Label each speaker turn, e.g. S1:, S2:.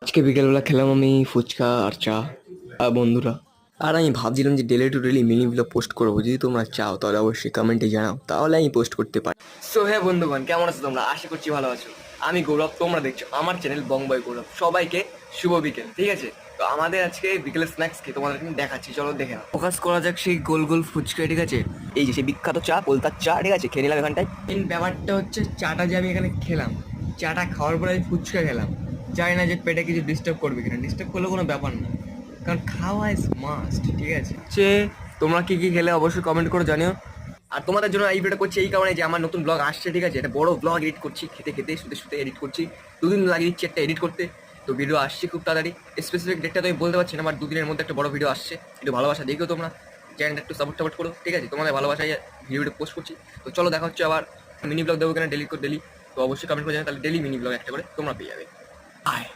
S1: আজকে বিকেলবেলা খেলাম আমি ফুচকা আর চা আর বন্ধুরা। আর আমি ভাবছিলাম যে daily to daily mini blog post করবো, যদি তোমরা চাও তাহলে অবশ্যই কমেন্টে জানাও, তাহলে আমি পোস্ট করতে পারি। সো হ্যাঁ বন্ধুগণ, কেমন আছো তোমরা? আশা করছি ভালো আছো। আমি গৌরব, তোমরা দেখছো আমার চ্যানেল বংবয় গৌরব। সবাইকে শুভ বিকেল, ঠিক আছে? তো আমাদের আজকে বিকেলের স্ন্যাক্স কি তোমাদের দেখাচ্ছি, চলো দেখে নাও। ফোকাস করা যাক সেই গোল গোল ফুচকা, ঠিক আছে? এই যে সেই বিখ্যাত চা, কলতার চা, ঠিক আছে? খেয়ে নিলাম এখানটায়। মেন ব্যাপারটা হচ্ছে চাটা যে আমি এখানে খেলাম, চাটা খাওয়ার পরে আমি ফুচকা খেলাম। জানি না যে পেটে কিছু ডিস্টার্ব করবে কিনা, ডিস্টার্ব করলে কোনো ব্যাপার না, কারণ খাওয়া ইজ মাস্ট, ঠিক আছে? তোমরা কি কি খেলে অবশ্যই কমেন্ট করে জানিও। আর তোমাদের জন্য এই ভিডিওটা করছি এই কারণে যে আমার নতুন ব্লগ আসছে, ঠিক আছে? এটা বড় ব্লগ এডিট করছি, খেতে খেতে শুতে শুতে এডিট করছি। 2 দিন লাগিয়ে দিচ্ছি একটা এডিট করতে। তো ভিডিও আসছে খুব তাড়াতাড়ি, স্পেসিফিক ডেটটা তো আমি বলতে পারছি না, আমার 2 দিনের মধ্যে একটা বড় ভিডিও আসছে। একটু ভালোবাসা দেখো তোমরা, চ্যানেলটা একটু সাপোর্ট করো, ঠিক আছে? তোমাদের ভালোবাসায় ভিডিওটা পোস্ট করছি। তো চলো দেখা হচ্ছে আবার। মিনি ব্লগ দেবো কেন ডেলি করে ডেলি, তো অবশ্যই কমেন্ট করে জানাও, তাহলে ডেলি মিনি ব্লগ একটা করে তোমরা পেয়ে যাবে। আয়।